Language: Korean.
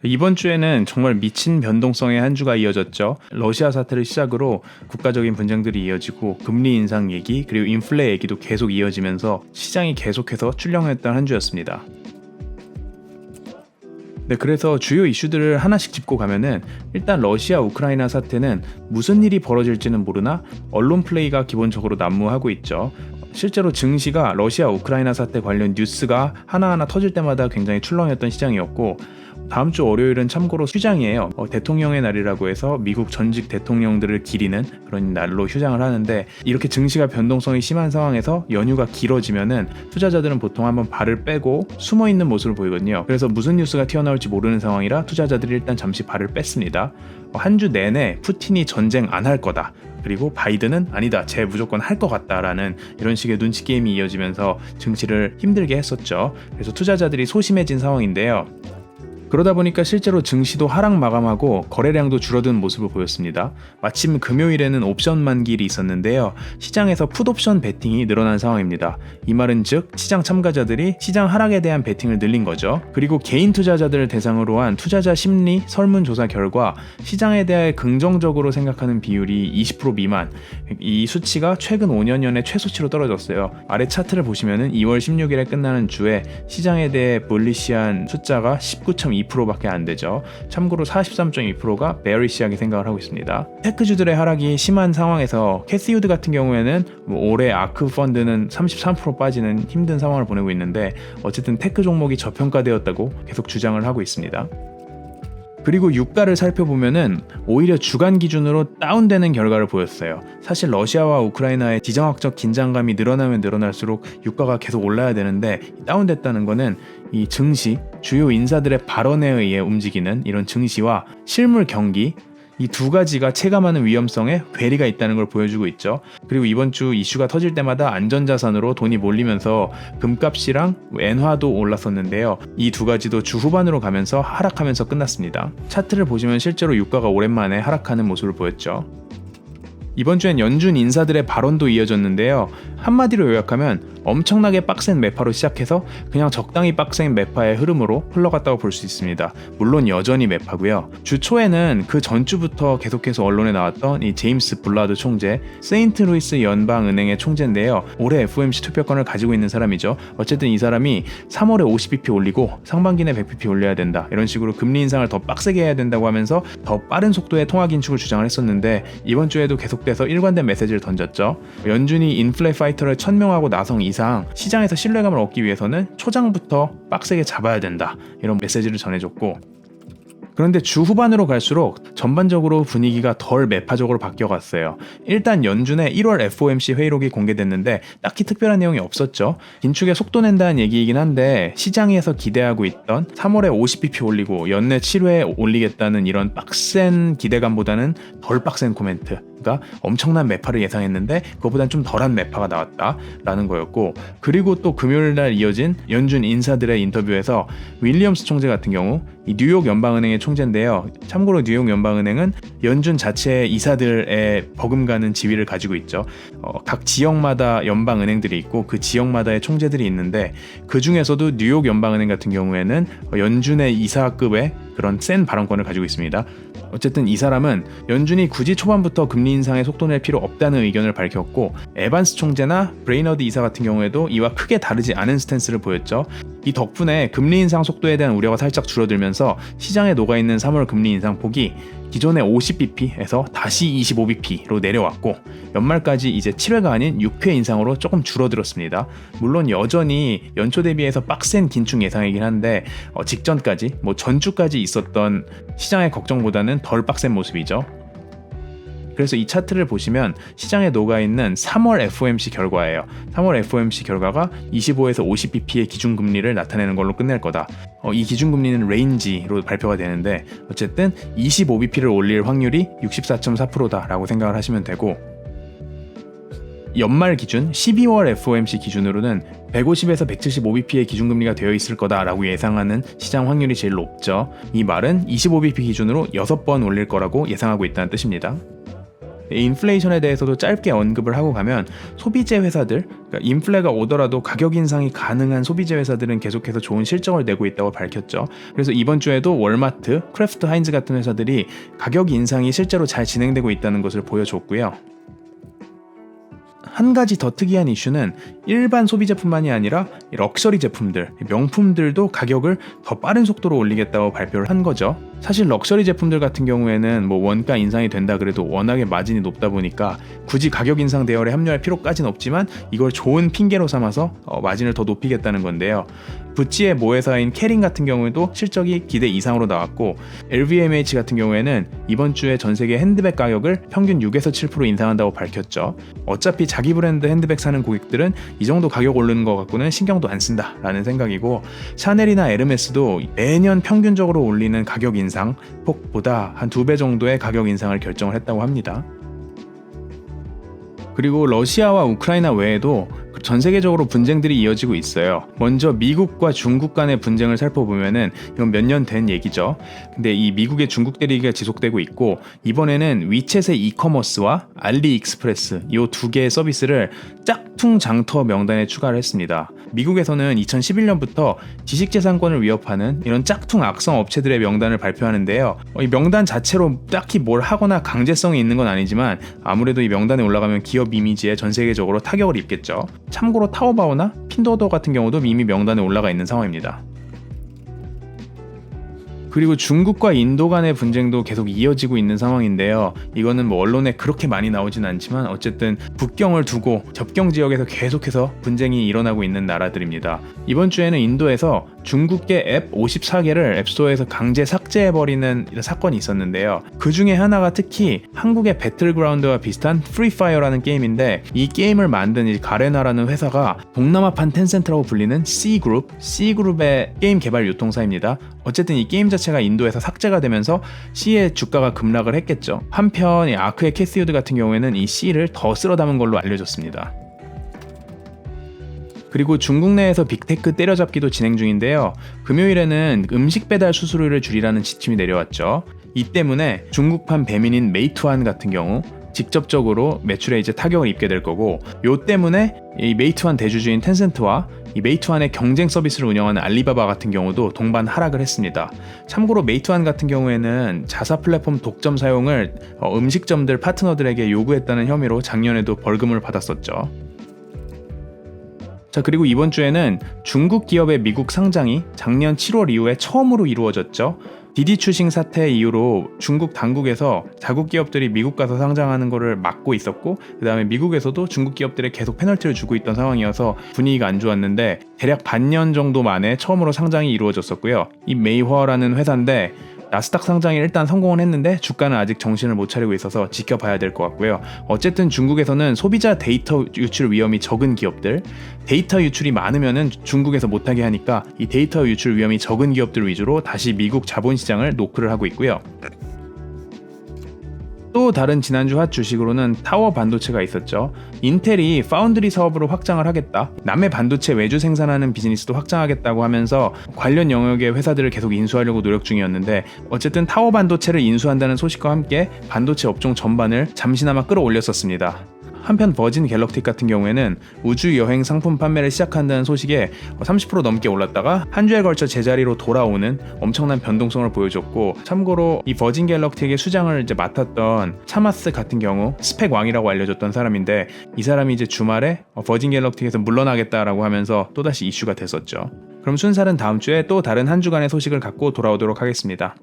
이번 주에는 정말 미친 변동성의 한 주가 이어졌죠. 러시아 사태를 시작으로 국가적인 분쟁들이 이어지고 금리 인상 얘기 그리고 인플레 얘기도 계속 이어지면서 시장이 계속해서 출렁했던 한 주였습니다. 네, 그래서 주요 이슈들을 하나씩 짚고 가면은 일단 러시아 우크라이나 사태는 무슨 일이 벌어질지는 모르나 언론 플레이가 기본적으로 난무하고 있죠. 실제로 증시가 러시아 우크라이나 사태 관련 뉴스가 하나하나 터질 때마다 굉장히 출렁였던 시장이었고, 다음 주 월요일은 참고로 휴장이에요. 대통령의 날이라고 해서 미국 전직 대통령들을 기리는 그런 날로 휴장을 하는데, 이렇게 증시가 변동성이 심한 상황에서 연휴가 길어지면은 투자자들은 보통 한번 발을 빼고 숨어 있는 모습을 보이거든요. 그래서 무슨 뉴스가 튀어나올지 모르는 상황이라 투자자들이 일단 잠시 발을 뺐습니다. 한 주 내내 푸틴이 전쟁 안 할 거다, 그리고 바이든은 아니다, 쟤 무조건 할 것 같다라는 이런 식의 눈치 게임이 이어지면서 증시를 힘들게 했었죠. 그래서 투자자들이 소심해진 상황인데요. 그러다 보니까 실제로 증시도 하락 마감하고 거래량도 줄어든 모습을 보였습니다. 마침 금요일에는 옵션 만기일이 있었는데요. 시장에서 풋옵션 베팅이 늘어난 상황입니다. 이 말은 즉 시장 참가자들이 시장 하락에 대한 베팅을 늘린 거죠. 그리고 개인 투자자들을 대상으로 한 투자자 심리 설문조사 결과 시장에 대해 긍정적으로 생각하는 비율이 20% 미만, 이 수치가 최근 5년연의 최소치로 떨어졌어요. 아래 차트를 보시면은 2월 16일에 끝나는 주에 시장에 대해 bulish한 숫자가 19.2%밖에 안 되죠. 참고로 43.2%가 bearish하게 생각을 하고 있습니다. 테크주들의 하락이 심한 상황에서 캐시우드 같은 경우에는 올해 아크 펀드는 33% 빠지는 힘든 상황을 보내고 있는데, 어쨌든 테크 종목이 저평가되었다고 계속 주장을 하고 있습니다. 그리고 유가를 살펴보면은 오히려 주간 기준으로 다운되는 결과를 보였어요. 사실 러시아와 우크라이나의 지정학적 긴장감이 늘어나면 늘어날수록 유가가 계속 올라야 되는데, 다운됐다는 거는 이 증시, 주요 인사들의 발언에 의해 움직이는 이런 증시와 실물 경기, 이 두 가지가 체감하는 위험성에 괴리가 있다는 걸 보여주고 있죠. 그리고 이번 주 이슈가 터질 때마다 안전자산으로 돈이 몰리면서 금값이랑 엔화도 올랐었는데요. 이 두 가지도 주 후반으로 가면서 하락하면서 끝났습니다. 차트를 보시면 실제로 유가가 오랜만에 하락하는 모습을 보였죠. 이번 주엔 연준 인사들의 발언도 이어졌는데요. 한마디로 요약하면 엄청나게 빡센 매파로 시작해서 그냥 적당히 빡센 매파의 흐름으로 흘러갔다고 볼 수 있습니다. 물론 여전히 매파고요. 주 초에는 그 전주부터 계속해서 언론에 나왔던 이 제임스 블라드 총재, 세인트루이스 연방은행의 총재인데요. 올해 FOMC 투표권을 가지고 있는 사람이죠. 어쨌든 이 사람이 3월에 50bp 올리고 상반기 내 100bp 올려야 된다, 이런 식으로 금리 인상을 더 빡세게 해야 된다고 하면서 더 빠른 속도의 통화 긴축을 주장을 했었는데, 이번 주에도 계속돼서 일관된 메시지를 던졌죠. 연준이 인플레 파이터를 천명하고 나선 이상 시장에서 신뢰감을 얻기 위해서는 초장부터 빡세게 잡아야 된다, 이런 메시지를 전해줬고, 그런데 주 후반으로 갈수록 전반적으로 분위기가 덜 매파적으로 바뀌어갔어요. 일단 연준의 1월 FOMC 회의록이 공개됐는데 딱히 특별한 내용이 없었죠. 긴축에 속도 낸다는 얘기이긴 한데, 시장에서 기대하고 있던 3월에 50bp 올리고 연내 7회에 올리겠다는 이런 빡센 기대감보다는 덜 빡센 코멘트, 그러니까 엄청난 매파를 예상했는데 그거보단 좀 덜한 매파가 나왔다라는 거였고, 그리고 또 금요일날 이어진 연준 인사들의 인터뷰에서 윌리엄스 총재 같은 경우, 이 뉴욕 연방은행의 총재인데요. 참고로 뉴욕 연방은행은 연준 자체의 이사들의 버금가는 지위를 가지고 있죠. 각 지역마다 연방은행들이 있고 그 지역마다의 총재들이 있는데, 그 중에서도 뉴욕 연방은행 같은 경우에는 연준의 이사급의 그런 센 발언권을 가지고 있습니다. 어쨌든 이 사람은 연준이 굳이 초반부터 금리 인상에 속도 낼 필요 없다는 의견을 밝혔고, 에반스 총재나 브레이너드 이사 같은 경우에도 이와 크게 다르지 않은 스탠스를 보였죠. 이 덕분에 금리 인상 속도에 대한 우려가 살짝 줄어들면서 시장에 녹아있는 3월 금리 인상 폭이 기존의 50bp에서 다시 25bp로 내려왔고, 연말까지 이제 7회가 아닌 6회 인상으로 조금 줄어들었습니다. 물론 여전히 연초 대비해서 빡센 긴축 예상이긴 한데, 직전까지 전주까지 있었던 시장의 걱정보다는 덜 빡센 모습이죠. 그래서 이 차트를 보시면 시장에 녹아있는 3월 FOMC 결과예요. 3월 FOMC 결과가 25에서 50bp의 기준금리를 나타내는 걸로 끝낼 거다. 이 기준금리는 레인지로 발표가 되는데, 어쨌든 25bp를 올릴 확률이 64.4%다라고 생각을 하시면 되고, 연말 기준 12월 FOMC 기준으로는 150에서 175bp의 기준금리가 되어 있을 거다라고 예상하는 시장 확률이 제일 높죠. 이 말은 25bp 기준으로 6번 올릴 거라고 예상하고 있다는 뜻입니다. 인플레이션에 대해서도 짧게 언급을 하고 가면 소비재 회사들, 그러니까 인플레가 오더라도 가격 인상이 가능한 소비재 회사들은 계속해서 좋은 실적을 내고 있다고 밝혔죠. 그래서 이번 주에도 월마트, 크래프트 하인즈 같은 회사들이 가격 인상이 실제로 잘 진행되고 있다는 것을 보여줬고요. 한 가지 더 특이한 이슈는 일반 소비 제품만이 아니라 럭셔리 제품들, 명품들도 가격을 더 빠른 속도로 올리겠다고 발표를 한 거죠. 사실 럭셔리 제품들 같은 경우에는 원가 인상이 된다 그래도 워낙에 마진이 높다 보니까 굳이 가격 인상 대열에 합류할 필요까지는 없지만 이걸 좋은 핑계로 삼아서 마진을 더 높이겠다는 건데요. 구찌의 모회사인 캐링 같은 경우에도 실적이 기대 이상으로 나왔고 LVMH 같은 경우에는 이번 주에 전 세계 핸드백 가격을 평균 6에서 7% 인상한다고 밝혔죠. 어차피 자기 브랜드 핸드백 사는 고객들은 이 정도 가격 오르는 거 갖고는 신경도 안 쓴다 라는 생각이고, 샤넬이나 에르메스도 매년 평균적으로 올리는 가격 인상 폭보다 한 2배 정도의 가격 인상을 결정을 했다고 합니다. 그리고 러시아와 우크라이나 외에도 전 세계적으로 분쟁들이 이어지고 있어요. 먼저 미국과 중국 간의 분쟁을 살펴보면은 이건 몇 년 된 얘기죠. 근데 이 미국의 중국 대리기가 지속되고 있고, 이번에는 위챗의 이커머스와 알리익스프레스 이 두 개의 서비스를 짝퉁 장터 명단에 추가를 했습니다. 미국에서는 2011년부터 지식재산권을 위협하는 이런 짝퉁 악성 업체들의 명단을 발표하는데요. 이 명단 자체로 딱히 뭘 하거나 강제성이 있는 건 아니지만 아무래도 이 명단에 올라가면 기업 이미지에 전 세계적으로 타격을 입겠죠. 참고로 타오바오나 핀도더 같은 경우도 이미 명단에 올라가 있는 상황입니다. 그리고 중국과 인도 간의 분쟁도 계속 이어지고 있는 상황인데요. 이거는 언론에 그렇게 많이 나오진 않지만 어쨌든 국경을 두고 접경 지역에서 계속해서 분쟁이 일어나고 있는 나라들입니다. 이번 주에는 인도에서 중국계 앱 54개를 앱스토어에서 강제 삭제해버리는 사건이 있었는데요. 그 중에 하나가 특히 한국의 배틀그라운드와 비슷한 프리파이어라는 게임인데, 이 게임을 만든 이 가레나라는 회사가 동남아판 텐센트라고 불리는 C그룹의 게임 개발 유통사입니다. 어쨌든 이 게임 자체가 인도에서 삭제가 되면서 C의 주가가 급락을 했겠죠. 한편 아크의 캐시우드 같은 경우에는 이 C를 더 쓸어 담은 걸로 알려졌습니다. 그리고 중국 내에서 빅테크 때려잡기도 진행 중인데요. 금요일에는 음식 배달 수수료를 줄이라는 지침이 내려왔죠. 이 때문에 중국판 배민인 메이투안 같은 경우 직접적으로 매출에 이제 타격을 입게 될 거고, 요 때문에 이 메이투안 대주주인 텐센트와 이 메이투안의 경쟁 서비스를 운영하는 알리바바 같은 경우도 동반 하락을 했습니다. 참고로 메이투안 같은 경우에는 자사 플랫폼 독점 사용을 음식점들 파트너들에게 요구했다는 혐의로 작년에도 벌금을 받았었죠. 자, 그리고 이번 주에는 중국 기업의 미국 상장이 작년 7월 이후에 처음으로 이루어졌죠. 디디 추싱 사태 이후로 중국 당국에서 자국 기업들이 미국 가서 상장하는 거를 막고 있었고, 그 다음에 미국에서도 중국 기업들에 계속 페널티를 주고 있던 상황이어서 분위기가 안 좋았는데 대략 반년 정도 만에 처음으로 상장이 이루어졌었고요. 이 메이허라는 회사인데 나스닥 상장이 일단 성공은 했는데 주가는 아직 정신을 못 차리고 있어서 지켜봐야 될 것 같고요. 어쨌든 중국에서는 소비자 데이터 유출 위험이 적은 기업들, 데이터 유출이 많으면은 중국에서 못하게 하니까 이 데이터 유출 위험이 적은 기업들 위주로 다시 미국 자본시장을 노크를 하고 있고요. 또 다른 지난주 핫 주식으로는 타워 반도체가 있었죠. 인텔이 파운드리 사업으로 확장을 하겠다, 남의 반도체 외주 생산하는 비즈니스도 확장하겠다고 하면서 관련 영역의 회사들을 계속 인수하려고 노력 중이었는데, 어쨌든 타워 반도체를 인수한다는 소식과 함께 반도체 업종 전반을 잠시나마 끌어올렸었습니다. 한편 버진 갤럭틱 같은 경우에는 우주 여행 상품 판매를 시작한다는 소식에 30% 넘게 올랐다가 한 주에 걸쳐 제자리로 돌아오는 엄청난 변동성을 보여줬고, 참고로 이 버진 갤럭틱의 수장을 이제 맡았던 차마스 같은 경우 스펙 왕이라고 알려졌던 사람인데, 이 사람이 이제 주말에 버진 갤럭틱에서 물러나겠다라고 하면서 또다시 이슈가 됐었죠. 그럼 순살은 다음 주에 또 다른 한 주간의 소식을 갖고 돌아오도록 하겠습니다.